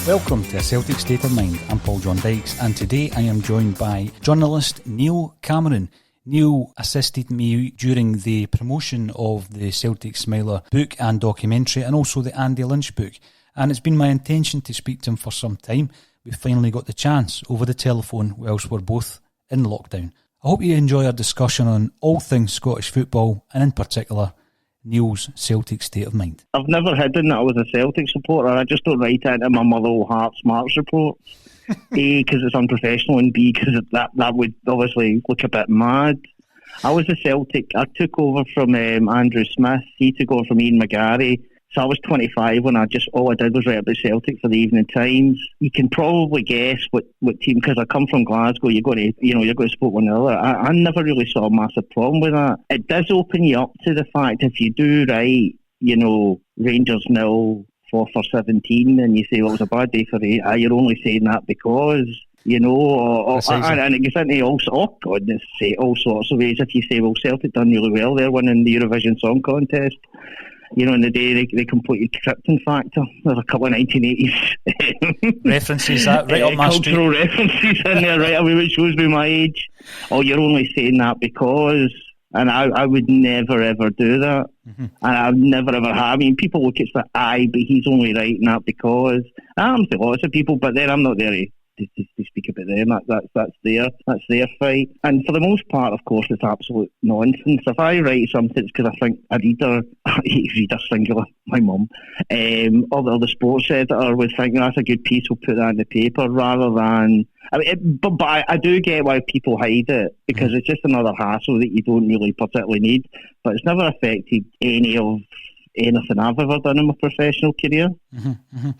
Welcome to Celtic State of Mind. I'm Paul John Dykes, and today I am joined by journalist Neil Cameron. Neil assisted me during the promotion of the Celtic Smiler book and documentary, and also the Andy Lynch book. And it's been my intention to speak to him for some time. We finally got the chance over the telephone whilst we're both in lockdown. I hope you enjoy our discussion on all things Scottish football, and in particular, Neil's Celtic State of Mind. I've never hidden that I was a Celtic supporter. I just don't write it into my Motherwell Hearts Marks report. A, because it's unprofessional, and B, because that would obviously look a bit mad. I was a Celtic. I took over from Andrew Smith. He took over from Ian McGarry. So I was 25 when all I did was write about Celtic for the Evening Times. You can probably guess what team, because I come from Glasgow. You're going to support one another. I never really saw a massive problem with that. It does open you up to the fact if you do write, Rangers 0, 4 for 17, and you say, well, it was a bad day for you. You're only saying that because, and it gets into all sorts of ways. If you say, well, Celtic done really well, they're winning the Eurovision Song Contest. In the day they completed Krypton Factor. There's a couple of 1980s references that right up my street. Cultural references in there right away, which shows me my age. Oh, you're only saying that because, and I would never ever do that. And I've never ever have. I mean, people look at that, but he's only writing that because. I'm to lots of people, but then I'm not there to speak about them. That's their fight. And for the most part, of course, it's absolute nonsense. If I write something, it's because I think a reader singular, my mum, or the sports editor would think that's a good piece, we'll put that in the paper, rather than. But I do get why people hide it, because it's just another hassle that you don't really particularly need. But it's never affected anything I've ever done in my professional career.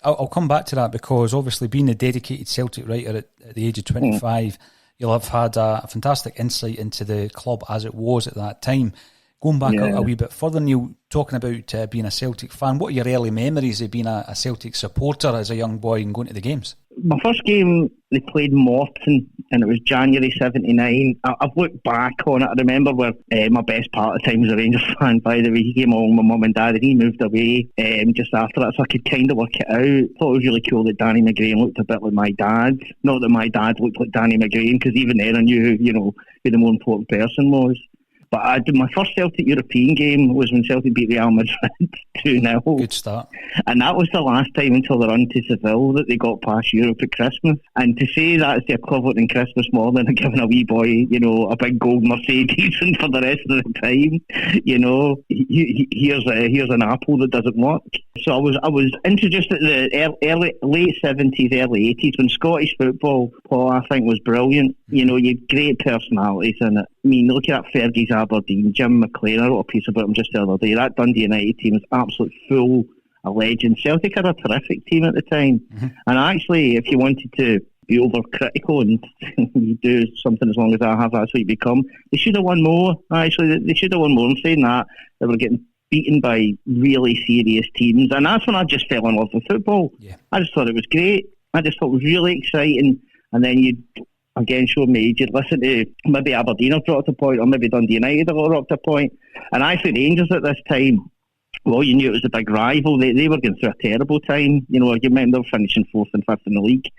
I'll come back to that, because obviously being a dedicated Celtic writer at the age of 25, you'll have had a fantastic insight into the club as it was at that time. Going back a wee bit further, Neil, talking about being a Celtic fan, what are your early memories of being a Celtic supporter as a young boy and going to the games? My first game, they played Morton, and it was January 79. I've looked back on it. I remember where my best part of the time was a Rangers fan, by the way. He came along with my mum and dad, and he moved away just after that, so I could kind of work it out. I thought it was really cool that Danny McGrain looked a bit like my dad. Not that my dad looked like Danny McGrain, because even then I knew who the more important person was. But I did my first Celtic European game was when Celtic beat Real Madrid 2-0. Good start. And that was the last time until the run to Seville that they got past Europe at Christmas. And to say that's the equivalent in Christmas morning of giving a wee boy, a big gold Mercedes and for the rest of the time, here's an apple that doesn't work. So I was introduced at the late 70s, early 80s, when Scottish football, Paul, I think, was brilliant. You had great personalities in it. I mean, look at that Fergie's Aberdeen, Jim McLean. I wrote a piece about him just the other day. That Dundee United team was absolutely full of legends. Celtic had a terrific team at the time. And actually, if you wanted to be overcritical and you do something as long as I have, that's what you become. They should have won more. Actually, they should have won more. I'm saying that. They were getting beaten by really serious teams. And that's when I just fell in love with football. Yeah. I just thought it was great. I just thought it was really exciting. And then again, show me you'd listen to maybe Aberdeen have dropped a point, or maybe Dundee United have dropped a point. And actually Rangers at this time, well, you knew it was a big rival. They were going through a terrible time. You remember finishing 4th and 5th in the league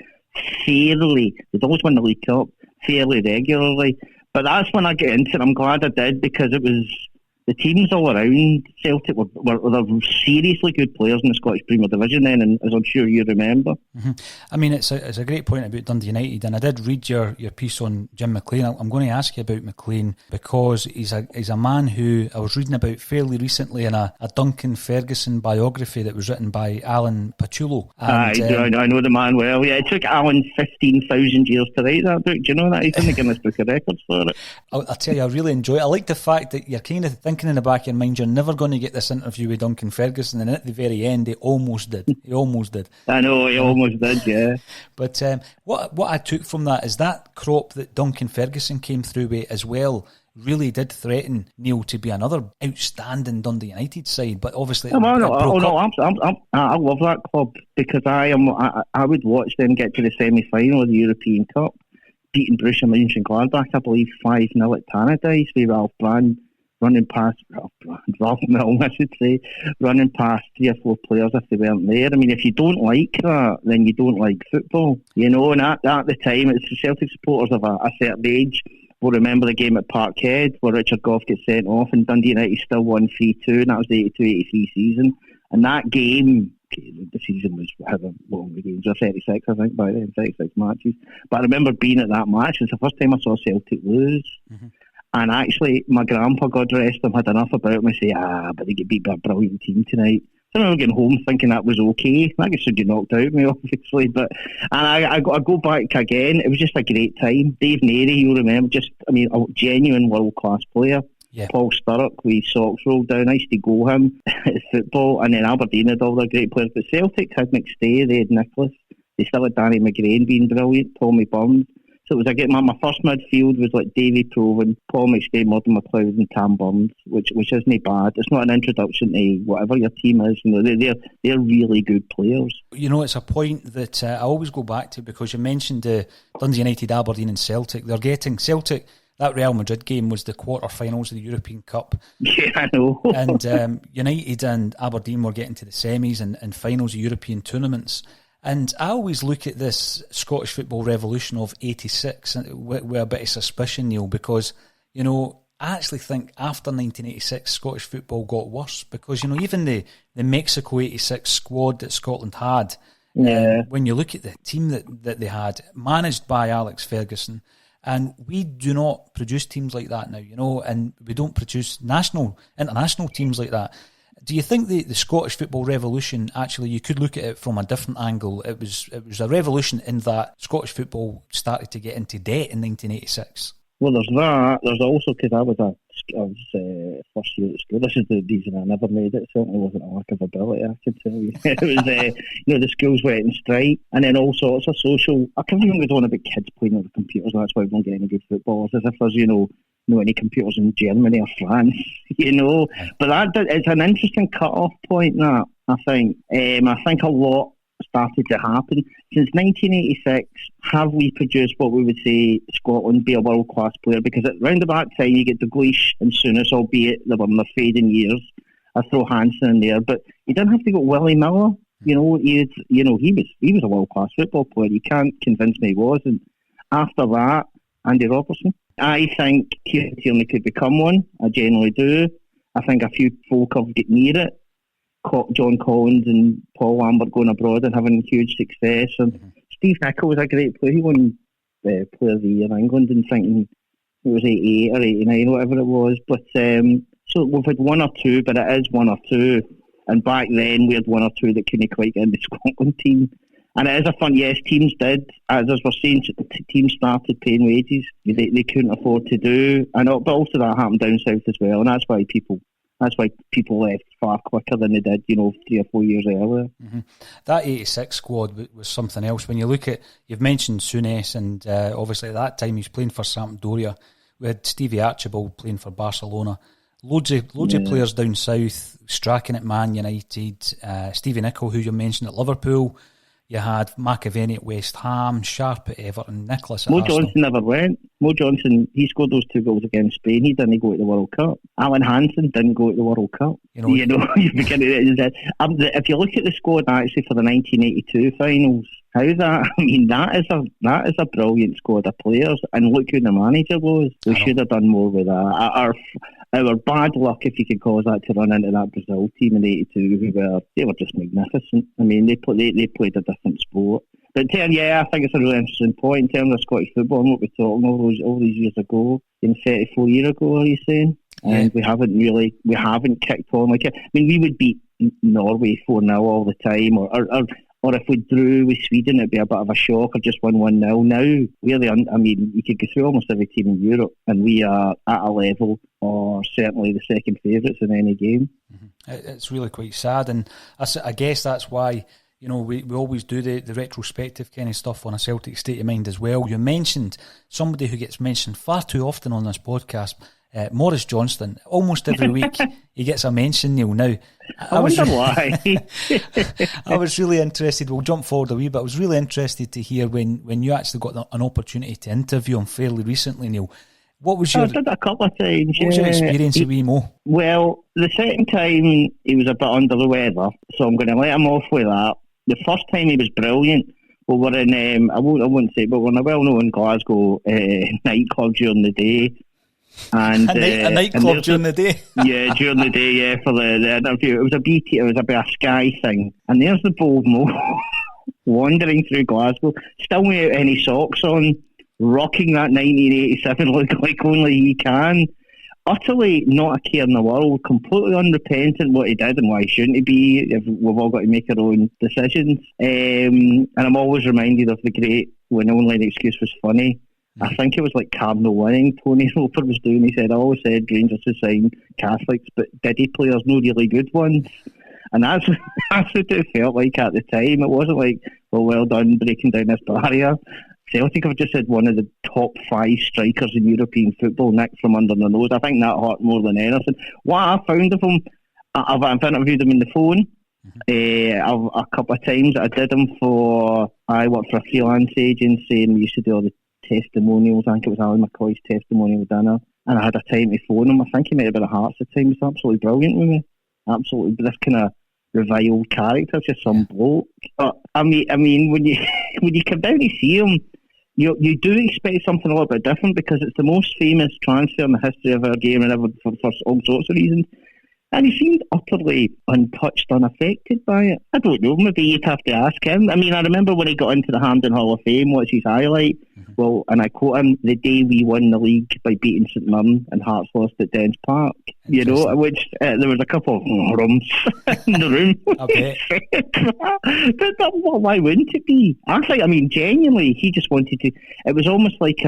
fairly. They'd always win the League Cup fairly regularly. But that's when I get into it. I'm glad I did, because it was the teams all around Celtic were seriously good players in the Scottish Premier Division then, and as I'm sure you remember. I mean, it's a great point about Dundee United, and I did read your piece on Jim McLean. I'm going to ask you about McLean, because he's a man who I was reading about fairly recently in a Duncan Ferguson biography that was written by Alan Paciullo. I know the man well. Yeah, it took Alan 15,000 years to write that book. Do you know that? He's in the Guinness Book of Records for it. I'll tell you, I really enjoy it. I like the fact that you're kind of thinking in the back of your mind, you're never going to get this interview with Duncan Ferguson, and at the very end he almost did. I know, he almost did, yeah. But what I took from that is that crop that Duncan Ferguson came through with as well really did threaten Neil to be another outstanding Dundee United side, but obviously I love that club, because I would watch them get to the semi-final of the European Cup, beating Borussia Mönchengladbach, I believe 5-0 at Tannadice with Ralph Brand running past, Ralph Milne, I should say, running past 3 or 4 players if they weren't there. I mean, if you don't like that, then you don't like football, you know. And at the time, it's the Celtic supporters of a certain age will remember the game at Parkhead where Richard Gough gets sent off and Dundee United still won 3-2, and that was the 82-83 season. And that game, the season was however long the games were, 36 I think by then, 36 matches. But I remember being at that match. It's the first time I saw Celtic lose. Mm-hmm. And actually, my grandpa, God rest him, had enough about me say, but they get beat by a brilliant team tonight. So I remember getting home thinking that was okay. I guess should get knocked out of me, obviously. But I go back again. It was just a great time. Dave Neary, you'll remember, a genuine world-class player. Yeah. Paul Sturrock, with socks rolled down. I used to go him at football. And then Aberdeen had all their great players. But Celtic had McStay, they had Nicholas. They still had Danny McGrain being brilliant, Tommy Burns. So it was my first midfield was like Davy Provan, Paul McStay, Murdo McLeod and Tam Burns, which isn't bad. It's not an introduction to whatever your team is. You know, they're really good players. You know, it's a point that I always go back to because you mentioned Dundee United, Aberdeen and Celtic. They're getting Celtic. That Real Madrid game was the quarter-finals of the European Cup. Yeah, I know. And United and Aberdeen were getting to the semis and finals of European tournaments. And I always look at this Scottish football revolution of 86 with a bit of suspicion, Neil, because, you know, I actually think after 1986, Scottish football got worse because, you know, even the Mexico 86 squad that Scotland had, when you look at the team that they had, managed by Alex Ferguson, and we do not produce teams like that now, you know, and we don't produce international teams like that. Do you think the Scottish football revolution, actually, you could look at it from a different angle? It was a revolution in that Scottish football started to get into debt in 1986. Well, there's that. There's also, because I was first year at school. This is the reason I never made it. It certainly wasn't a lack of ability, I can tell you. It was, the schools went in strike, and then all sorts of social. I can't even go on about kids playing on the computers. That's why we don't get any good footballers. As if there's, any computers in Germany or France, But it's an interesting cut-off point, that, I think. I think a lot started to happen. Since 1986, have we produced what we would say Scotland be a world-class player? Because at round about time, you get Dalglish and Souness, albeit they were in their fading years. I throw Hansen in there. But you didn't have to go Willie Miller. He was a world-class football player. You can't convince me he wasn't. After that, Andy Robertson. I think Kieran Tierney could become one. I generally do. I think a few folk have got near it. John Collins and Paul Lambert going abroad and having huge success. And Steve Nicol was a great player. He won Player of the Year in England and thinking it was 88 or 89, whatever it was. But so we've had one or two, but it is one or two. And back then we had one or two that couldn't quite get in the Scotland team. And it is a fun, yes, teams did. As we're saying, teams started paying wages they couldn't afford to do. But also that happened down south as well. And that's why people left far quicker than they did, 3 or 4 years earlier. Mm-hmm. That 86 squad was something else. When you look at, you've mentioned Souness, and obviously at that time he was playing for Sampdoria. We had Stevie Archibald playing for Barcelona. Loads of players down south. Strachan at Man United. Stevie Nicol, who you mentioned, at Liverpool. You had McAvenny at West Ham, Sharp at Everton, Nicholas at Arsenal. Johnson never went. Mo Johnson, he scored those 2 goals against Spain. He didn't go to the World Cup. Alan Hansen didn't go to the World Cup. You begin to, if you look at the squad actually for the 1982 finals, how's that? I mean, that is a brilliant squad of players. And look who the manager was. We should have done more with that. Our bad luck, if you could call that, to run into that Brazil team in '82, they were just magnificent. I mean, they played a different sport. But I think it's a really interesting point in terms of Scottish football and what we're talking all these years ago, 34 years ago, are you saying? Yeah. And we haven't kicked on like it. I mean, we would beat Norway 4-0 all the time, or if we drew with Sweden, it'd be a bit of a shock, or just won 1-0. Now, you could go through almost every team in Europe, and we are at a level, or certainly the second favourites in any game. Mm-hmm. It's really quite sad, and I guess that's why, we always do the retrospective kind of stuff on a Celtic State of Mind as well. You mentioned somebody who gets mentioned far too often on this podcast, Maurice Johnston. Almost every week he gets a mention, Neil. Now, I wonder why. I was really interested. We'll jump forward a wee bit. I was really interested to hear when you actually got an opportunity to interview him fairly recently, Neil. What was your? I did it a couple of times. What was your experience with wee Mo? Well, the second time he was a bit under the weather, so I'm going to let him off with that. The first time he was brilliant. Well, we're in, I won't say, but we're in a well-known Glasgow nightclub during the day. And a nightclub during the day? Yeah, during the day, yeah, for the interview. It was a bit a Sky thing. And there's the bold Mo wandering through Glasgow, still without any socks on, rocking that 1987 look like only he can. Utterly not a care in the world, completely unrepentant what he did and why shouldn't he be. We've all got to make our own decisions. And I'm always reminded of the great When Only an Excuse Was Funny. I think it was like Cardinal winning Tony Roper was doing. He said, I always said Rangers should sign Catholics, but Diddy players, no really good ones. And that's what it felt like at the time. It wasn't like, well done breaking down this barrier. Celtic have just had one of the top 5 strikers in European football nicked from under their nose. I think that hurt more than anything. What I found of him, I've interviewed him on the phone a couple of times. I did him I worked for a freelance agency and we used to do all the testimonials. I think it was Alan McCoy's testimonial dinner. And I had a time to phone him. I think he might have been a Hearts at times. Absolutely brilliant with me. Absolutely. This kind of reviled character, just some bloke. But I mean, when you come down to see him, you do expect something a little bit different because it's the most famous transfer in the history of our game and ever for all sorts of reasons. And he seemed utterly untouched, unaffected by it. I don't know, maybe you'd have to ask him. I mean, I remember when he got into the Hampden Hall of Fame, what's his highlight? Well, and I quote him, the day we won the league by beating St Mirren and Hearts lost at Dens Park. You know, which there was a couple of rums in the room. But why wouldn't it be? Genuinely, he just wanted to, it was almost like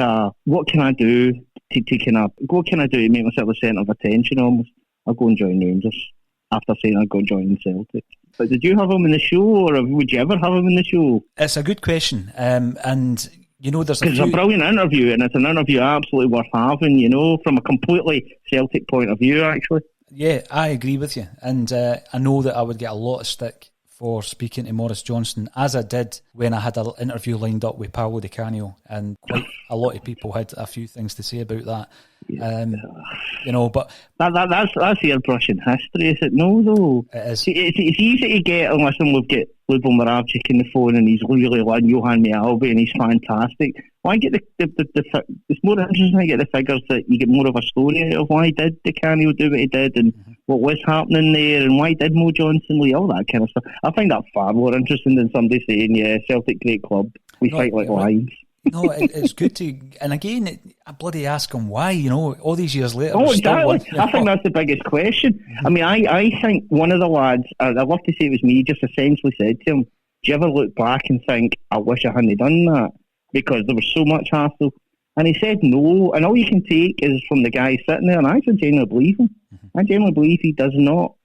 what can I do to make myself the centre of attention almost? I'll go and join Rangers after saying I'll go join Celtic. But did you have him in the show, or would you ever have him in the show? It's a good question, and you know, there's a brilliant interview, and it's an interview absolutely worth having. You know, from a completely Celtic point of view, actually. Yeah, I agree with you, and I know that I would get a lot of stick for speaking to Maurice Johnston, as I did when I had an interview lined up with Paolo Di Canio, and quite a lot of people had a few things to say about that. You know, but that's airbrushing history, is it? No, though. It is. It's easy to get unless we've got Lubo Moravcik on the phone and he's really like Johan Mialbi and he's fantastic. Why get the it's more interesting to get the figures that you get more of a story out of why did Di Canio do what he did and what was happening there and why did Mo Johnson leave, all that kind of stuff. I find that far more interesting than somebody saying, yeah, Celtic great club, we fight like lions. No, it's good to, and again, I bloody ask him why, you know, all these years later. Oh, exactly. I think that's the biggest question. I mean, I think one of the lads, I'd love to say it was me, just essentially said to him, do you ever look back and think, I wish I hadn't done that? Because there was so much hassle. And he said no, and all you can take is from the guy sitting there, and I actually genuinely believe him. I genuinely believe he does not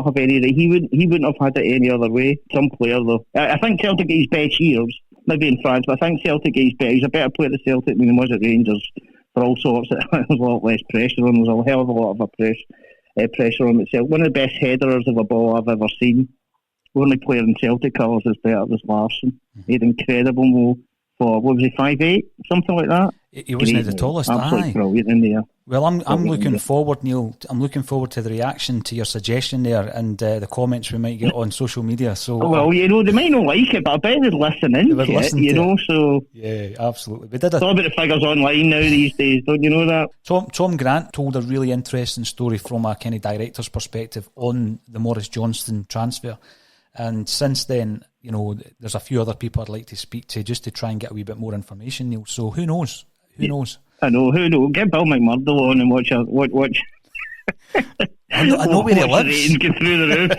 have any, he wouldn't have had it any other way. Some player though. I think Celtic at his best years, maybe in France, but I think Celtic at his best, he's a better player at Celtic than he was at Rangers for all sorts. There was a lot less pressure on him, there was a hell of a lot of pressure on him at Celtic. One of the best headerers of a ball I've ever seen. The only player in Celtic colours is better was Larsson. He had incredible move for, what was he, 5'8", something like that? He wasn't the tallest, absolutely brilliant in there. Well, I'm looking forward, Neil. I'm looking forward to the reaction to your suggestion there and the comments we might get on social media. So, well, you know, they might not like it, but I bet they'd listen in to it, you know. So yeah, absolutely. We did it's all about the figures online now these days, don't you know that? Tom Grant told a really interesting story from a kind of director's perspective on the Maurice Johnston transfer, and since then, you know, there's a few other people I'd like to speak to just to try and get a wee bit more information, Neil. So who knows? Who knows? I know, who knows? Get Bill McMurdo on and watch. I know where he lives. Get through the roof.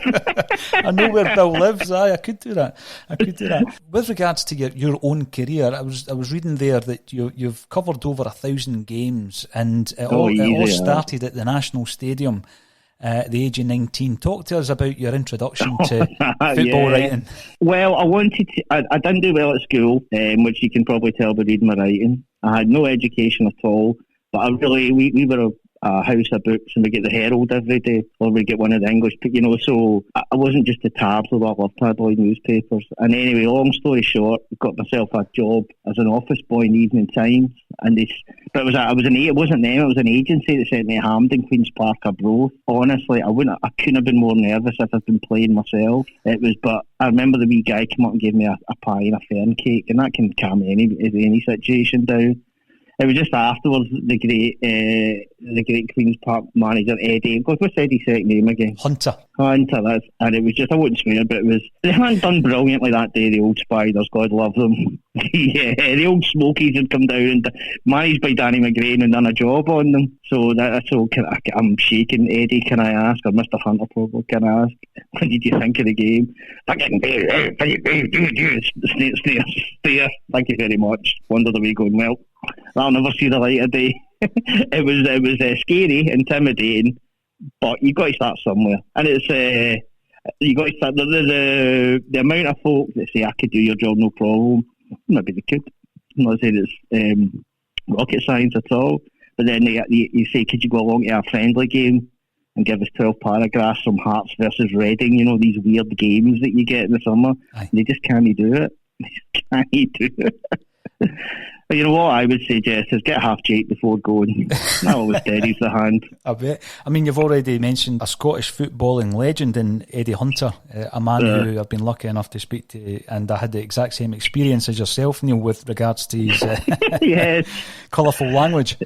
I know where Bill lives. I could do that. With regards to your own career, I was reading there that you've covered over 1,000 games, and it all started at the National Stadium at the age of 19. Talk to us about your introduction to football writing. Well, I didn't do well at school, which you can probably tell by reading my writing. I had no education at all, but I a house of books and we get the Herald every day, or we get one of the English, so I wasn't just the tabs, although I love tabloid newspapers. And anyway, long story short, got myself a job as an office boy in the Evening Times, and it wasn't them, it was an agency that sent me to Hampden, Queen's Park, Arbroath. Honestly, I couldn't have been more nervous if I'd been playing myself. But I remember the wee guy came up and gave me a pie and a fern cake, and that can calm any situation down. It was just afterwards the great Queen's Park manager Eddie. God, what's Eddie's second name again? Hunter. And it was just, I wouldn't swear, but they hadn't done brilliantly that day. The old Spiders, God love them. Yeah, the old Smokies had come down and managed by Danny McGrain and done a job on them. So I'm shaking. Eddie, can I ask, or Mr. Hunter probably, can I ask, what did you think of the game? Thank you very much. Wondered the way going well. I'll never see the light of day. It was scary, intimidating, but you got to start somewhere. And it's you got to start. The amount of folk that say I could do your job no problem. Maybe they could. I'm not saying it's rocket science at all. But then you say, could you go along to a friendly game and give us 12 paragraphs from Hearts versus Reading? These weird games that you get in the summer. Aye. They just can't do it. They just can't do it. But you know what I would suggest is get half Jake before going. That always steadies the hand. I bet. I mean, you've already mentioned a Scottish footballing legend in Eddie Hunter, a man who I've been lucky enough to speak to, and I had the exact same experience as yourself, Neil, with regards to his yes. colourful language.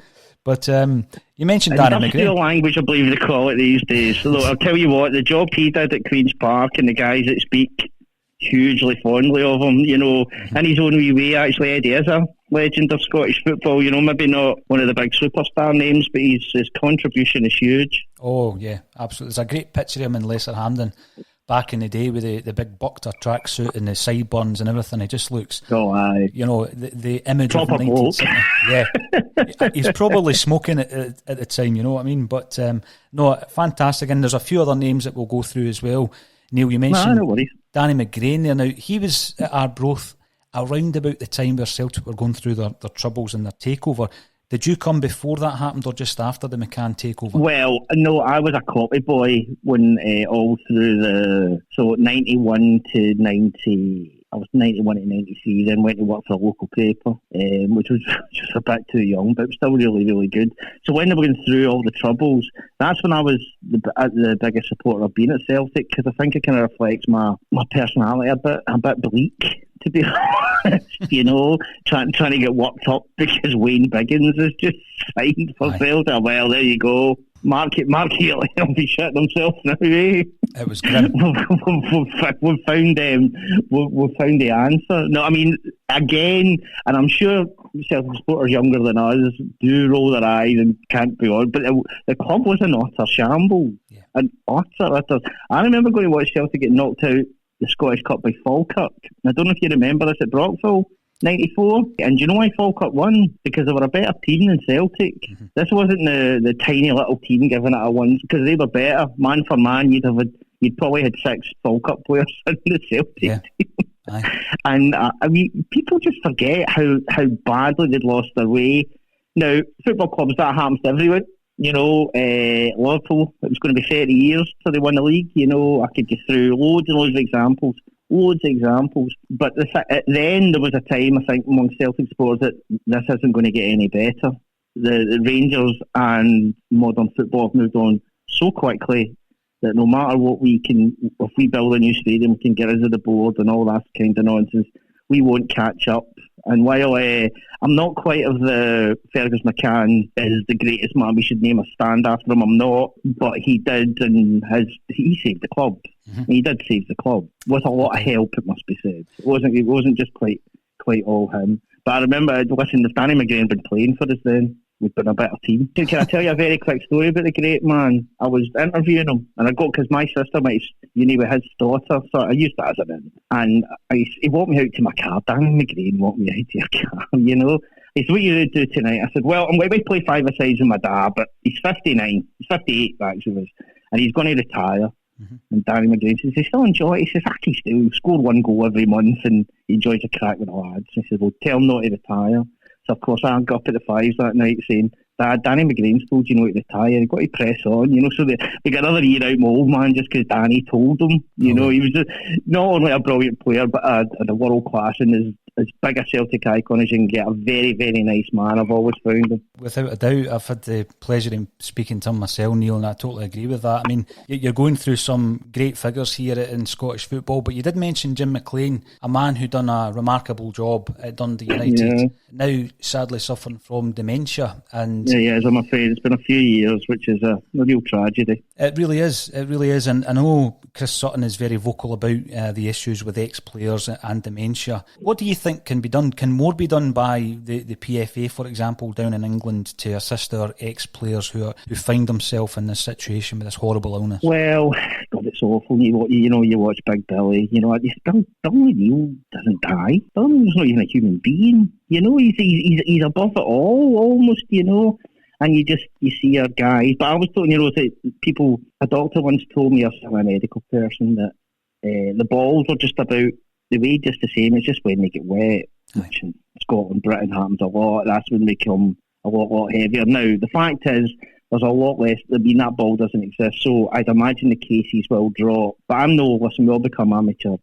But you mentioned Danny McGrain. Industrial language, I believe they call it these days. So I'll tell you what, the job he did at Queen's Park and the guys that speak hugely fondly of him, in his own wee way. Actually, Eddie is a legend of Scottish football, maybe not one of the big superstar names, but his contribution is huge. Oh yeah, absolutely. There's a great picture of him in Lesser Hampden back in the day with the big Buckter tracksuit and the sideburns and everything. He just looks, the image proper of 1970. Yeah, he's probably smoking at the time, you know what I mean? But no, fantastic. And there's a few other names that we'll go through as well. Neil, you mentioned Danny McGrain there. Now, he was at Arbroath around about the time where Celtic were going through their troubles and their takeover. Did you come before that happened or just after the McCann takeover? Well, no, I was a copy boy when all through 91 to 90. I was 91 to 93, then went to work for a local paper, which was just a bit too young, but still really, really good. So when they were going through all the troubles, that's when I was the biggest supporter I've been at Celtic, because I think it kind of reflects my personality a bit bleak, to be honest, trying to get worked up because Wayne Biggins is just signed for Celtic. Well, there you go. Mark it, he'll be shitting himself now, eh? It was grim. We've found the answer. No, I mean, again, and I'm sure Celtic supporters younger than us do roll their eyes and can't be on, but the club was an utter shambles. Yeah. An utter. I remember going to watch Celtic get knocked out the Scottish Cup by Falkirk. I don't know if you remember this at Brockville. 94, and do you know why Falkirk won? Because they were a better team than Celtic. Mm-hmm. This wasn't the tiny little team giving it a win, because they were better. Man for man, you'd probably had 6 Falkirk players in the Celtic team. Aye. And I mean, people just forget how badly they'd lost their way. Now, football clubs, that happens to everyone. Liverpool, it was going to be 30 years till they won the league. I could go through loads and loads of examples. But then there was a time, I think, among Celtic supporters that this isn't going to get any better. The Rangers and modern football have moved on so quickly that no matter what if we build a new stadium, we can get rid of the board and all that kind of nonsense, we won't catch up. And while I'm not quite of the Fergus McCann is the greatest man, we should name a stand after him, I'm not, but he did, and he saved the club. Mm-hmm. He did save the club with a lot of help, it must be said. It wasn't just quite all him. But I remember, if Danny McGrain had been playing for us then, we'd been a better team. Can I tell you a very quick story about the great man? I was interviewing him, and because my sister went to uni with his daughter, so I used that as an in. And he walked me out to my car. Danny McGrain walked me out to your car, He said, what are you going to do tonight? I said, well, I'm going to play 5-a-sides with my dad, but he's 59. He's 58, actually, and he's going to retire. Mm-hmm. And Danny McGrain says, he still enjoy it. He says, I can still score 1 goal every month, and he enjoys a crack with the lads. He says, well, tell him not to retire. So, of course, I got up at the 5s that night saying, Danny McGrain's told you to retire, you've got to press on, so they got another year out my old man just because Danny told him, he was not only a brilliant player but a world class and as big a Celtic icon as you can get, a very, very nice man, I've always found him. Without a doubt, I've had the pleasure of speaking to him myself, Neil, and I totally agree with that. I mean, you're going through some great figures here in Scottish football, but you did mention Jim McLean, a man who done a remarkable job at Dundee United, now sadly suffering from dementia. And yes, I'm afraid it's been a few years, which is a real tragedy. It really is, and I know Chris Sutton is very vocal about the issues with ex-players and dementia. What do you think can be done? Can more be done by the PFA, for example, down in England to assist our ex-players who find themselves in this situation with this horrible illness? Well, God, it's awful. You watch Big Billy. Billy Neal doesn't die. Billy's not even a human being. He's above it all, almost. And you see our guys. But I was told, a doctor once told me, I'm a medical person, that the balls are just about, they weigh just the same. It's just when they get wet, which in Scotland, Britain happens a lot. That's when they become a lot heavier. Now, the fact is, there's a lot less. That ball doesn't exist, so I'd imagine the cases will drop. But we all become amateur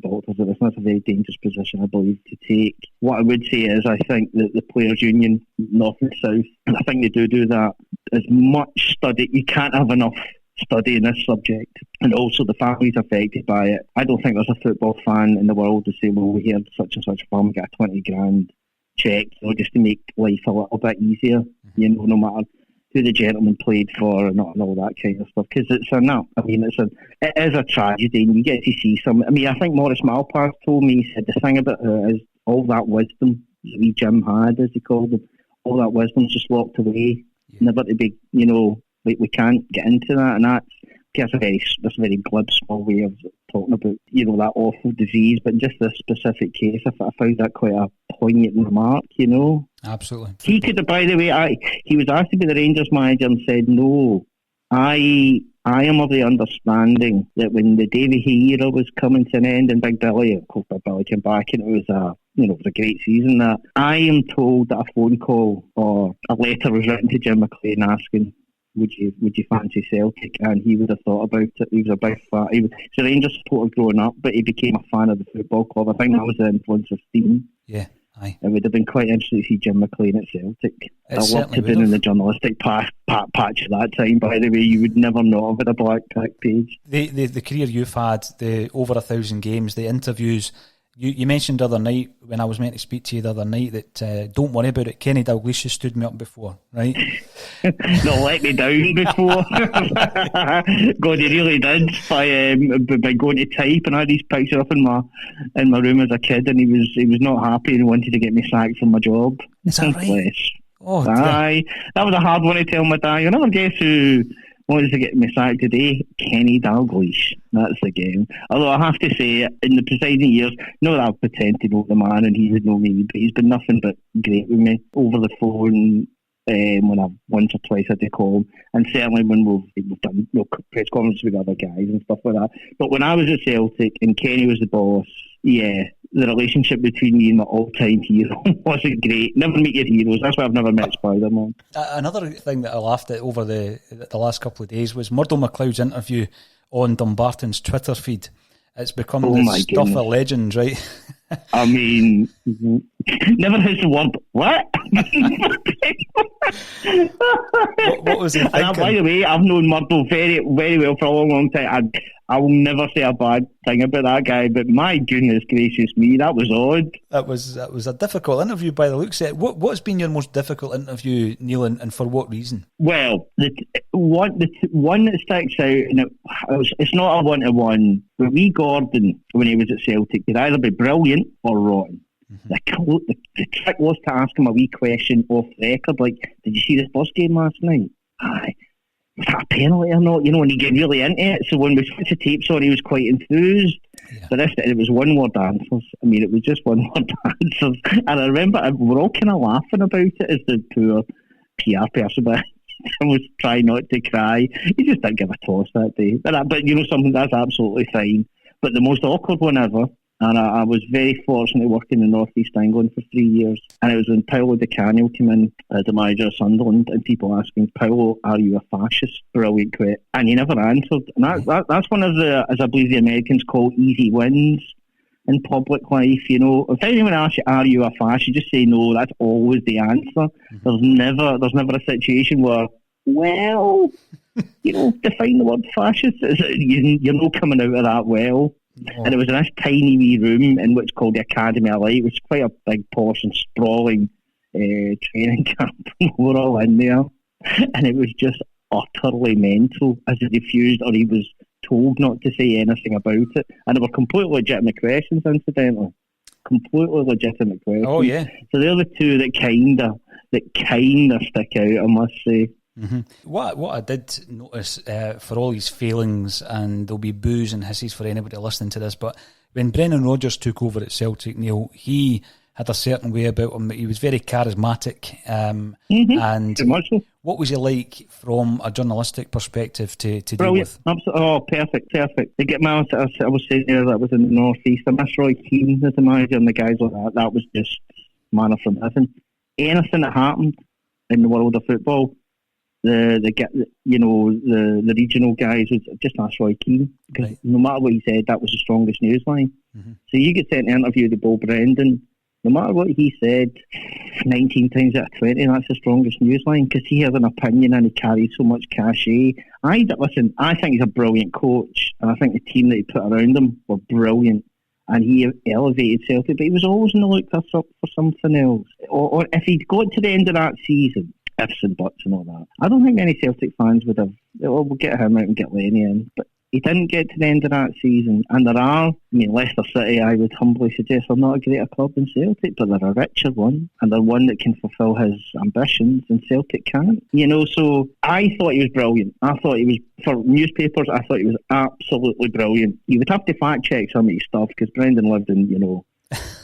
doctors at this. That's a very dangerous position, I believe, to take. What I would say is, I think that the Players' Union, North and South, and I think they do that, as much study. You can't have enough study in this subject, and also the families affected by it. I don't think there's a football fan in the world to say, well, we heard such and such firm get a 20 grand check, just to make life a little bit easier, no matter who the gentleman played for and all that kind of stuff, because it is a tragedy, and you get to see some. I think Maurice Malpass told me, he said the thing about her is all that wisdom that we Jim had, as he called him, all that wisdom's just locked away, never to be, we can't get into that, and that's a very glib, small way of talking about, that awful disease. But in just this specific case, I found that quite a poignant remark, Absolutely. He could have, by the way, he was asked to be the Rangers manager and said, no, I am of the understanding that when the Davy Hay era was coming to an end and Big Billy, of course, Big Billy came back and it was a great season, that I am told that a phone call or a letter was written to Jim McLean asking, would you fancy Celtic? And he would have thought about it. He was a big fan. He was a Rangers supporter growing up, but he became a fan of the football club. I think that was the influence of Stephen. Yeah, aye. It would have been quite interesting to see Jim McLean at Celtic. I loved to have been in the journalistic patch at that time, by the way. You would never know of it, a black pack page. The career you've had, the over 1,000 games, the interviews. You mentioned the other night, when I was meant to speak to you the other night, that don't worry about it, Kenny Dalglish has stood me up before, right? Not let me down before. God, he really did, by going to type, and I had his picture up in my room as a kid, and he was not happy and wanted to get me sacked from my job. Is that right? Oh, aye. That was a hard one to tell my dad. You'll never guess who wanted to get me sacked today. Kenny Dalglish. That's the game. Although I have to say, in the preceding years, not that I've pretended to know the man and he would know me, but he's been nothing but great with me over the phone. When I've once or twice had to call him, and certainly when we've done press conferences with other guys and stuff like that. But when I was at Celtic and Kenny was the boss, the relationship between me and my all-time hero wasn't great. Never meet your heroes. That's why I've never met Spider-Man. Another thing that I laughed at over the last couple of days was Murdo McLeod's interview on Dumbarton's Twitter feed. It's become this stuff of legends, right? I mean, never heard the word, what? what was he thinking? And by the way, I've known Murdo very, very well for a long, long time. I will never say a bad thing about that guy, but my goodness gracious me, that was odd. That was a difficult interview by the looks of it. What's been your most difficult interview, Neil, and for what reason? Well, the one that sticks out, and it's not a one-to-one, but wee Gordon, when he was at Celtic, could either be brilliant or rotten. Mm-hmm. The trick was to ask him a wee question off the record, like, did you see this bus game last night? Aye. Was that a penalty or not? And he get really into it. So when we switched the tapes on, he was quite enthused. Yeah. The rest of it was one-word answers. I mean, it was just one-word answers. And I remember we're all kind of laughing about it as the poor PR person, but I was trying not to cry. He just didn't give a toss that day. But something that's absolutely fine. But the most awkward one ever, And I was very fortunate working in North East England for 3 years. And it was when Paolo Di Canio came in as the manager of Sunderland, and people asking, Paolo, are you a fascist? Brilliant quit. And he never answered. And that's one of the, as I believe the Americans call, easy wins in public life. You know, if anyone asks you, are you a fascist? You just say no. That's always the answer. There's never a situation where, well, define the word fascist. You're not coming out of that well. No. And it was in this tiny wee room in what's called the Academy of Light, which is quite a big, posh and sprawling training camp. We were all in there. And it was just utterly mental as he refused, or he was told not to say anything about it. And they were completely legitimate questions, incidentally. Completely legitimate questions. Oh, yeah. So they're the two that kind of stick out, I must say. Mm-hmm. What I did notice for all his failings, and there'll be boos and hisses for anybody listening to this, but when Brendan Rodgers took over at Celtic, Neil, he had a certain way about him. He was very charismatic, and what was he like from a journalistic perspective to deal with? Absolutely. Oh, perfect. To get my, I was saying there that was in the North East. I miss Roy Keane as the manager and the guys like that. That was just manna from heaven. Anything that happened in the world of football, the regional guys would just ask Roy Keane, because no matter what he said, that was the strongest news line. Mm-hmm. So you get sent to interview the Bill Brendan. No matter what he said, 19 times out of 20, that's the strongest news line, because he has an opinion and he carries so much cachet. I think he's a brilliant coach, and I think the team that he put around him were brilliant, and he elevated Celtic, but he was always on the lookout for something else. Or if he'd got to the end of that season, ifs and buts and all that, I don't think many Celtic fans would have, we'll get him out and get Lenny in, but he didn't get to the end of that season. And Leicester City, I would humbly suggest, are not a greater club than Celtic, but they're a richer one, and they're one that can fulfil his ambitions, and Celtic can't. So I thought he was brilliant. I thought he was, for newspapers, I thought he was absolutely brilliant. You would have to fact check some of his stuff, because Brendan lived in,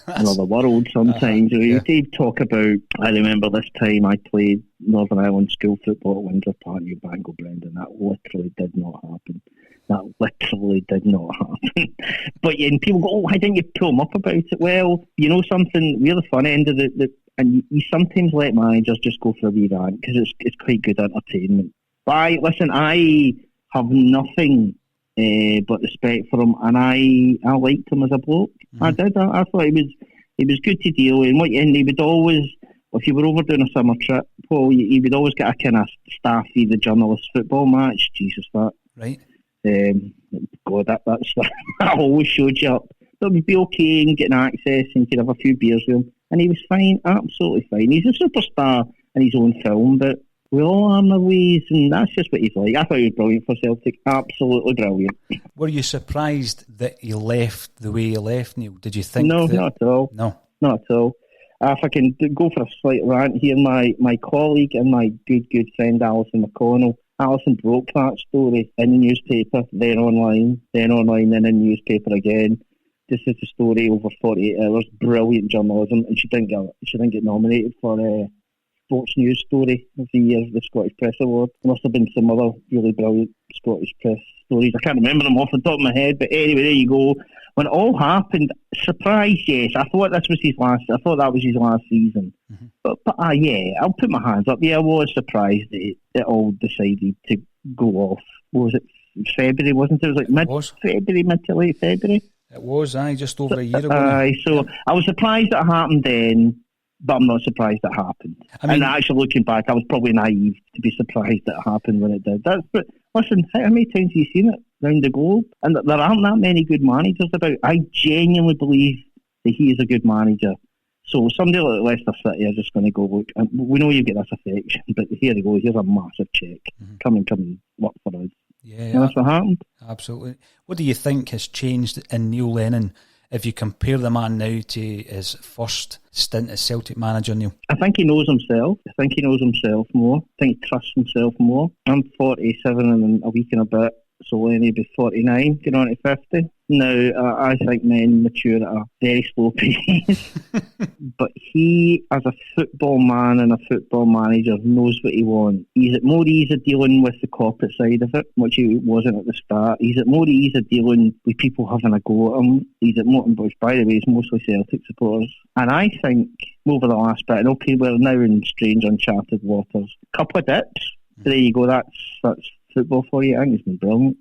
another world sometimes. He'd talk about, I remember this time I played Northern Ireland school football at Windsor Park, New Bangor, Brendan. That literally did not happen. But people go, why didn't you pull him up about it? Well, something, we're the fun end of and you sometimes let managers just go for a wee rant, because it's quite good entertainment. But I have nothing but respect for him, and I liked him as a bloke. Mm-hmm. I did. I thought he was good to deal with, and he would always, if you were over doing a summer trip, Paul, he would always get a kind of staffy, the journalist football match. Jesus, that. Right. God, that's that always showed you up. But we'd be okay and getting access, and you could have a few beers with him, and he was fine, absolutely fine. He's a superstar in his own film, but we all have our ways, and that's just what he's like. I thought he was brilliant for Celtic, absolutely brilliant. Were you surprised that he left the way he left, Neil? Did you think? No, not at all. No, not at all. If I can go for a slight rant here, my colleague and my good friend Alison McConnell, Alison broke that story in the newspaper, then online, then in the newspaper again. This is the story over 48 hours. Brilliant journalism, and she didn't get nominated for Sports News Story of the Year, the Scottish Press Award. There must have been some other really brilliant Scottish press stories. I can't remember them off the top of my head, but anyway, there you go. When it all happened, surprise, yes. I thought that was his last season. Mm-hmm. But yeah, I'll put my hands up. Yeah, I was surprised that it all decided to go off. What was it? February, wasn't it? It was like mid-February, mid to late February. It was, just over a year ago. So I was surprised it happened then, but I'm not surprised it happened. And actually looking back, I was probably naive to be surprised that it happened when it did. But listen, how many times have you seen it around the globe? And there aren't that many good managers about. I genuinely believe that he is a good manager. So somebody like Leicester City are just going to go, look, we know you get this affection, but here you go, here's a massive cheque. Mm-hmm. Come and work for us. Yeah, and that's what happened. Absolutely. What do you think has changed in Neil Lennon if you compare the man now to his first stint as Celtic manager, Neil? I think he knows himself. I think he knows himself more. I think he trusts himself more. I'm 47 in a week and a bit, so Lenny will be 49, getting on to 50. Now, I think men mature at a very slow pace, but he, as a football man and a football manager, knows what he wants. He's at more ease of dealing with the corporate side of it, which he wasn't at the start. He's at more ease of dealing with people having a go at him. He's at more, which, by the way, is mostly Celtic supporters. And I think, over the last bit, and okay, we're now in strange, uncharted waters. Couple of dips. There you go, that's football for you. I think he's been brilliant.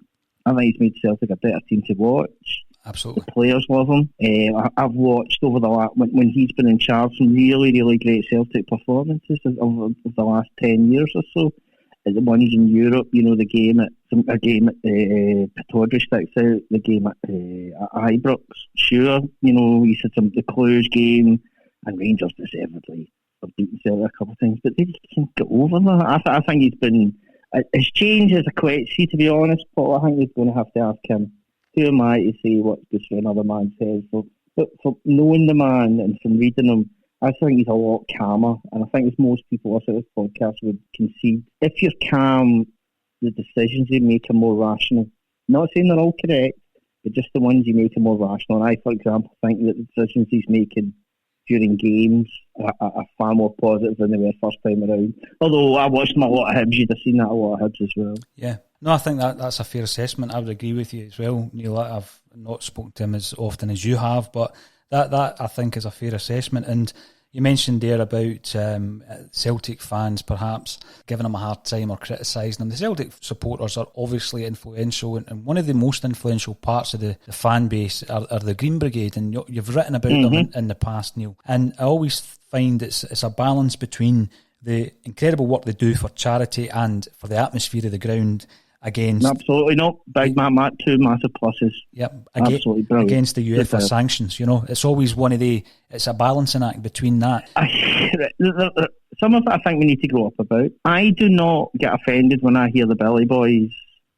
I think he's made Celtic a better team to watch. Absolutely. The players love him. I've watched over the last, when he's been in charge, some really, really great Celtic performances of the last 10 years or so. The ones in Europe, the game at Pittodrie sticks out, the game at Ibrox. Sure, he said the Clues game, and Rangers deservedly have beaten Celtic a couple of times, but they just can't get over that. I think he's been. His change is a question, to be honest, Paul. I think he's going to have to ask him, who am I to say what's good for another man's head? But for knowing the man and from reading him, I think he's a lot calmer. And I think as most people listening to this podcast would concede, if you're calm, the decisions you make are more rational. Not saying they're all correct, but just the ones you make are more rational. And I, for example, think that the decisions he's making during games are far more positive than they were first time around. Although I watched him a lot of Hibs, you'd have seen that a lot of Hibs as well. Yeah. No, I think that's a fair assessment. I would agree with you as well, Neil. I've not spoken to him as often as you have, but that I think is a fair assessment. And you mentioned there about Celtic fans perhaps giving him a hard time or criticising him. The Celtic supporters are obviously influential, and one of the most influential parts of the fan base are the Green Brigade, and you've written about them in the past, Neil. And I always find it's a balance between the incredible work they do for charity and for the atmosphere of the ground against... Absolutely not. Big Matt, two massive pluses. Yep. Absolutely brilliant. Against the UEFA sanctions, it's always it's a balancing act between that. Some of it I think we need to grow up about. I do not get offended when I hear the Billy Boys.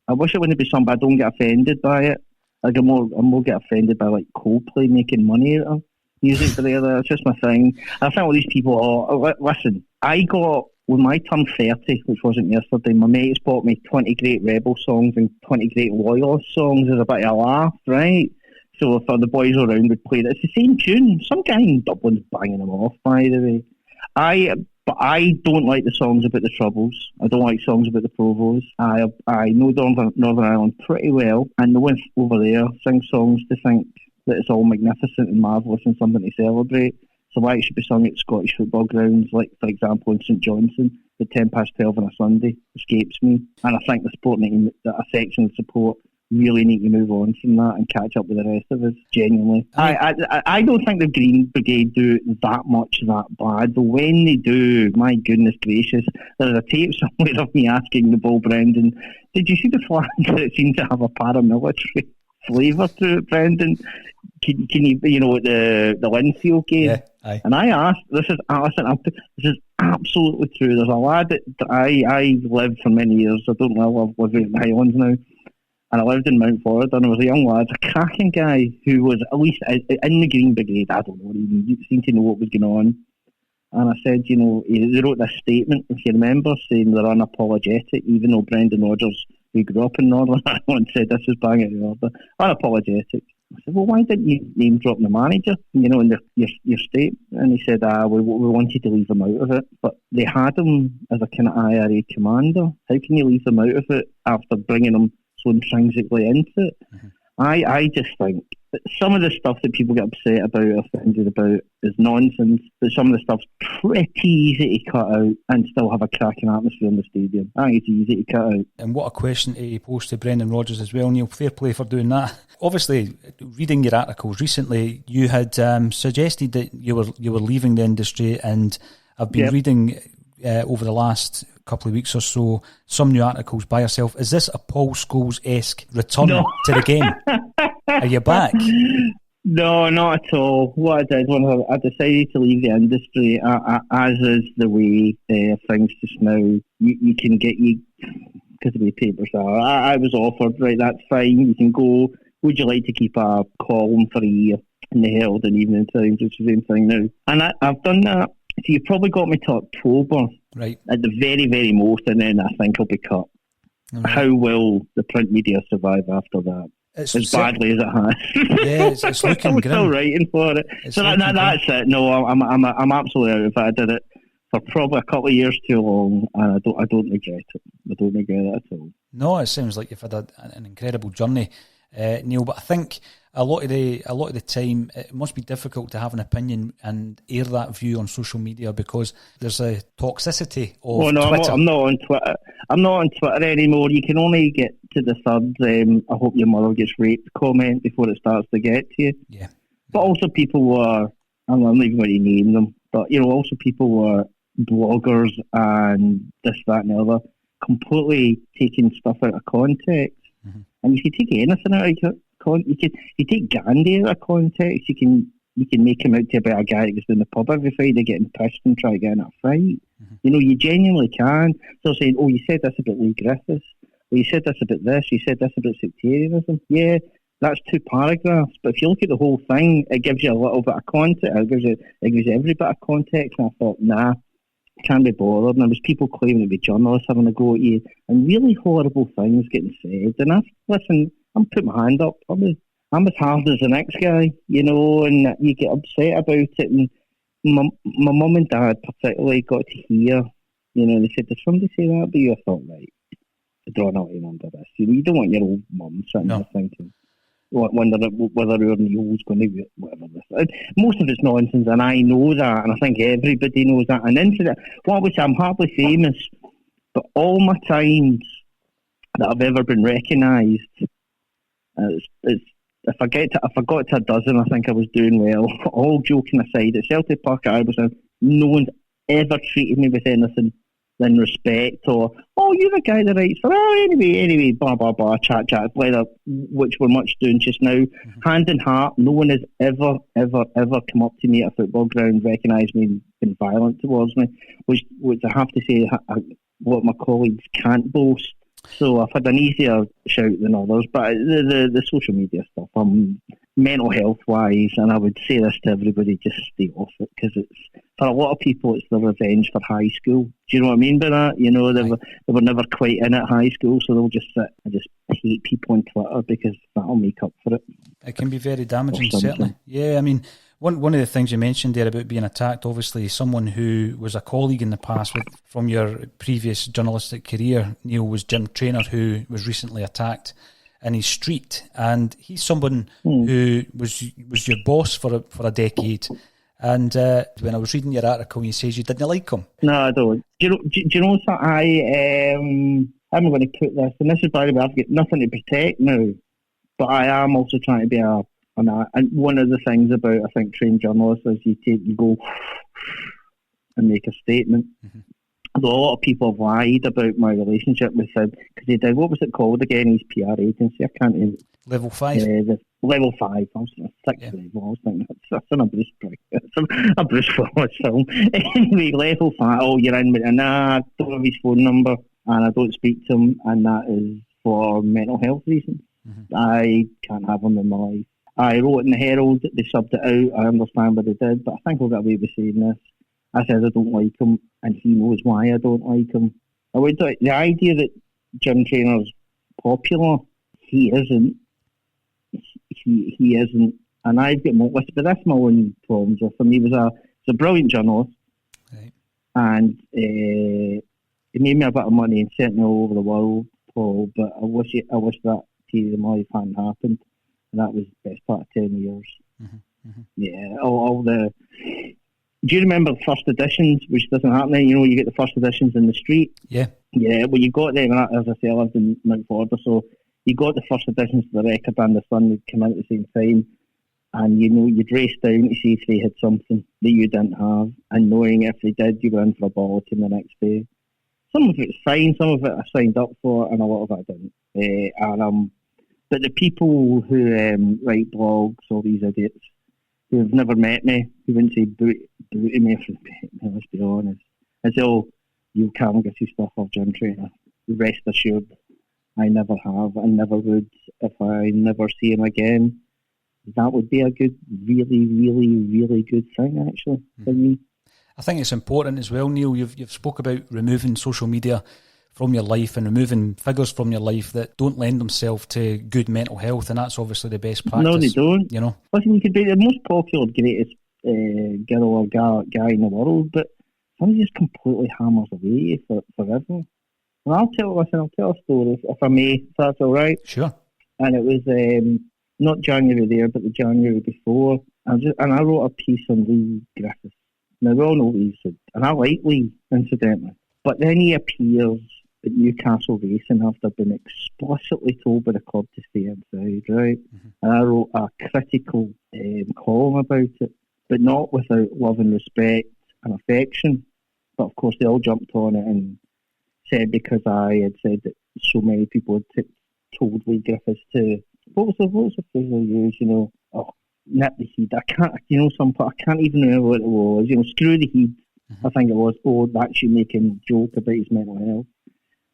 I wish it wouldn't be something, but I don't get offended by it. I more get offended by like Coldplay making money out of music together. That's just my thing. I think all these people are... Listen, I got... When I turned 30, which wasn't yesterday, my mates bought me 20 great Rebel songs and 20 great Loyalist songs as a bit of a laugh, right? So if the boys around would play it, it's the same tune. Some guy in Dublin's banging them off, by the way. But I don't like the songs about the Troubles. I don't like songs about the Provos. I know Northern Ireland pretty well, and the ones over there sing songs to think that it's all magnificent and marvellous and something to celebrate. So why it should be sung at Scottish football grounds, like, for example, in St Johnstone, at 12:10 on a Sunday, escapes me. And I think the sporting, a section of support really need to move on from that and catch up with the rest of us, genuinely. I don't think the Green Brigade do that much that bad, but when they do, my goodness gracious, there's a tape somewhere of me asking the Bull Brendan, did you see the flag that it seemed to have a paramilitary flavour to it, Brendan? Can you, the Linfield game? Yeah, aye. And I asked, this is absolutely true. There's a lad that I lived for many years. I don't know, I live in the Highlands now. And I lived in Mount Florida, and there was a young lad, a cracking guy, who was at least in the Green Brigade. I don't know, he seemed to know what was going on. And I said, they wrote this statement, if you remember, saying they're unapologetic, even though Brendan Rodgers, who grew up in Northern Ireland, said this was bang out of order. Unapologetic. I said, well, why didn't you name drop the manager, in your state? And he said, we wanted to leave him out of it. But they had him as a kind of IRA commander. How can you leave him out of it after bringing him so intrinsically into it? Mm-hmm. I just think that some of the stuff that people get upset about or offended about is nonsense, but some of the stuff's pretty easy to cut out and still have a cracking atmosphere in the stadium. I think it's easy to cut out. And what a question to pose to Brendan Rodgers as well, Neil. Fair play for doing that. Obviously, reading your articles recently, you had suggested that you were leaving the industry, and I've been reading over the last couple of weeks or so some new articles by yourself. Is this a Paul Scholes-esque return to the game? Are you back? No, not at all. What I did when I decided to leave the industry, as is the way things just now, you can get because of the papers are. I was offered, right, that's fine, you can go. Would you like to keep a column for a year in the Herald and Evening Times, which is the same thing now? And I've done that. So you probably got me to October, right? At the very, very most, and then I think I'll be cut. Right. How will the print media survive after that? as badly as it has. Yeah, it's looking I'm grim. still writing for it. So that's it. No, I'm absolutely out of it. I did it for probably a couple of years too long, and I don't regret it. I don't regret it at all. No, it sounds like you've had an incredible journey, Neil. But I think a lot of the time it must be difficult to have an opinion and air that view on social media because there's a toxicity of Twitter. I'm not on Twitter. I'm not on Twitter anymore. You can only get to the third. I hope your mother gets raped comment before it starts to get to you. Yeah. But also people were. I'm not even going to name them. But also people were bloggers and this, that, and the other, completely taking stuff out of context. Mm-hmm. And if you take anything out of context, you take Gandhi out of context, you can make him out to be a guy that goes in the pub every Friday getting pissed and try to get in a fight. Mm-hmm. You genuinely can. So saying, oh, you said this about Lee Griffiths, or you said this about this, you said this about sectarianism. Yeah, that's 2 paragraphs. But if you look at the whole thing, it gives you a little bit of context. It gives you every bit of context. And I thought, nah, can't be bothered. And there was people claiming to be journalists having a go at you, and really horrible things getting said. And I'm putting my hand up. I'm as hard as the next guy, and you get upset about it. And my mum and dad particularly got to hear, they said, did somebody say that? But you thought, right, I draw not in under this. You don't want your old mum sitting there thinking, wondering whether our Neil's going to be whatever this. Most of it's nonsense, and I know that, and I think everybody knows that. And into that, I'm hardly famous, but all my times that I've ever been recognised, if I got to a dozen, I think I was doing well. All joking aside, at Celtic Park at Iverson, no one's ever treated me with anything than respect, or, oh, you're the guy that writes for, anyway, blah, blah, blah, chat, blather, which we're much doing just now. Mm-hmm. Hand in heart, no one has ever come up to me at a football ground, recognised me and been violent towards me, which I have to say, what my colleagues can't boast. So I've had an easier shout than others, but the social media stuff, mental health wise, and I would say this to everybody, just stay off it, because it's, for a lot of people, it's the revenge for high school. Do you know what I mean by that? They were never quite in at high school, so they'll just sit and just hate people on Twitter because that'll make up for it. It can be very damaging, certainly. Yeah, I mean, one of the things you mentioned there about being attacked, obviously someone who was a colleague in the past from your previous journalistic career, Neil, was Jim Traynor, who was recently attacked in his street, and he's someone who was your boss for a decade. And when I was reading your article, you says you didn't like him. No, I don't. Do you know something? I'm going to put this, and this is by the way, I've got nothing to protect now, but I am also trying to be and one of the things about, I think, trained journalists is you go and make a statement. Mm-hmm. Although a lot of people have lied about my relationship with him, because he did, what was it called again, his PR agency? I can't even... Level 5? Level 5. I was in a 6th level. I was thinking, that's a Bruce Prick. It's a Bruce Willis film. Anyway, Level 5. Oh, you're in with... Nah, I don't have his phone number, and I don't speak to him, and that is for mental health reasons. Mm-hmm. I can't have him in my life. I wrote in the Herald, they subbed it out, I understand what they did, but I think I'll get away with saying this. I said I don't like him, and he knows why I don't like him. The idea that Jim Traynor's popular, he isn't. He isn't. And I've got my own problems with him. He was a brilliant journalist, right. And he made me a bit of money and sent me all over the world, Paul, but I wish that period of my life hadn't happened. And that was the best part of 10 years. Mm-hmm. Mm-hmm. Yeah, all the... Do you remember the first editions, which doesn't happen then? You get the first editions in the street? Yeah. Yeah, well, you got them, as I say, I lived in Mount Forder, so you got the first editions of the Record and the Sun would come out at the same time, and you'd race down to see if they had something that you didn't have, and knowing if they did, you were in for a bulletin the next day. Some of it's fine, some of it I signed up for, and a lot of it I didn't. But the people who write blogs, all these idiots, who have never met me, who wouldn't say boo to me if let's be honest, I say, oh, you can't get your stuff off Jim Traynor. Rest assured, I never have and never would. If I never see him again, that would be a good, really, really, really good thing, actually, for me. I think it's important as well, Neil. You've spoke about removing social media from your life and removing figures from your life that don't lend themselves to good mental health, and that's obviously the best practice. No, they don't. You know, listen, you could be the most popular, greatest girl or guy in the world, but somebody just completely hammers away forever. And I'll tell a story if I may, if that's all right. Sure. And it was not January there, but the January before. And I wrote a piece on Lee Griffiths. Now, we all know Lee, and I like Lee, incidentally. But then he appears at Newcastle Racing after being explicitly told by the club to stay inside, right? Mm-hmm. And I wrote a critical column about it, but not without love and respect and affection. But of course, they all jumped on it and said because I had said that so many people had told Lee Griffiths to, what was the phrase I used, nip the heat. I can't even remember what it was. Screw the heat. Mm-hmm. I think it was. Oh, that should make him joke about his mental health.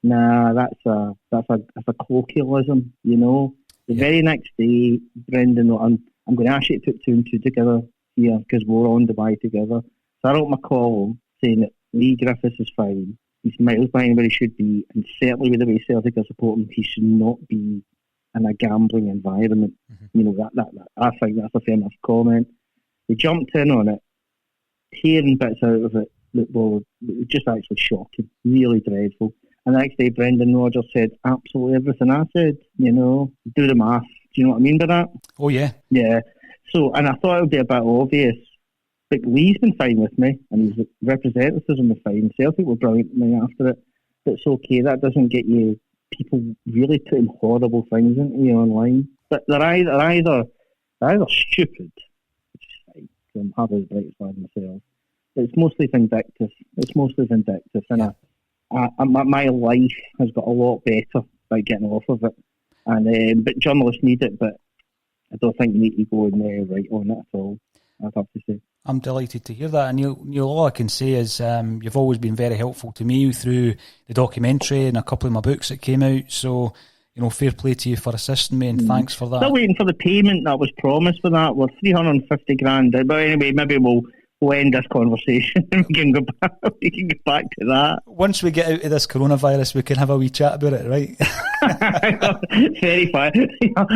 Nah, that's a colloquialism. The very next day, Brendan, I'm going to ask you to put two and two together here because we're on Dubai together. So I wrote my column saying that Lee Griffiths is fine. He's miles behind where he should be, and certainly with the way Celtic are supporting him, he should not be in a gambling environment. Mm-hmm. That I think that's a fair enough comment. They jumped in on it, hearing bits out of it that were just actually shocking, really dreadful. And the next day, Brendan Rodgers said absolutely everything I said. Do the math. Do you know what I mean by that? Oh yeah, yeah. So, and I thought it would be a bit obvious, but Lee's been fine with me, and his representatives have been fine. Celtic were brilliant with me after it, but it's okay. That doesn't get you people really putting horrible things into you online. But they're either stupid, which is fine, because I'm hardly as bright as one myself. But it's mostly vindictive. And my life has got a lot better by getting off of it. And but journalists need it, but I don't think you need to go in there right on it at all, I'd have to say. I'm delighted to hear that, and Neil, all I can say is you've always been very helpful to me through the documentary and a couple of my books that came out, so fair play to you for assisting me, and thanks for that. Still waiting for the payment that was promised for that. We're 350 grand, but anyway, maybe we'll end this conversation and we can go back to that. Once we get out of this coronavirus, we can have a wee chat about it, right? Very fine.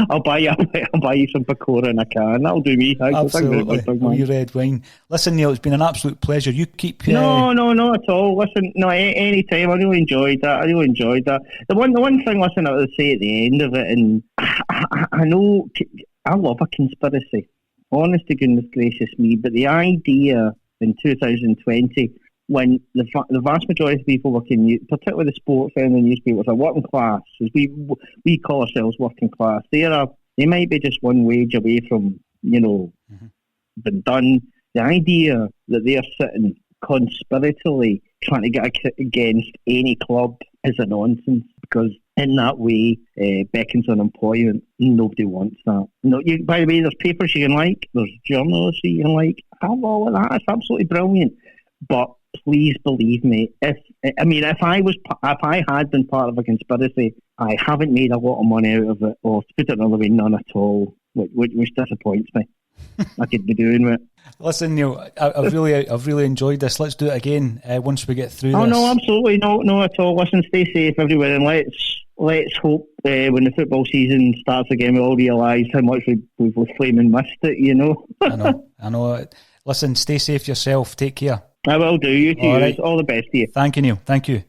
I'll buy you some Pakora in a can. That'll do me. Absolutely. A wee red wine. Listen, Neil, it's been an absolute pleasure. You keep... No, not at all. Listen, no, any time. I really enjoyed that. The one thing, listen, I would say at the end of it, and I know I love a conspiracy. Honest to goodness gracious me, but the idea in 2020, when the vast majority of people working, particularly the sports and the newspapers, are working class, as we call ourselves working class, they might be just one wage away from, being done. The idea that they're sitting conspiratorially trying to get against any club is a nonsense, because in that way, beckons on employment. Nobody wants that. No, by the way, there's papers you can like, there's journalists you can like. Have all of that. It's absolutely brilliant. But please believe me, if I had been part of a conspiracy, I haven't made a lot of money out of it, or to put it another way, none at all, which disappoints me. I could be doing it. Listen, Neil, I've really enjoyed this. Let's do it again once we get through this. Oh no, absolutely no at all. Listen, stay safe everywhere, and let's hope when the football season starts again, we all realise how much we've flaming missed it. I know. Listen, stay safe yourself. Take care. I will do. You too. All the best to you. Thank you, Neil. Thank you.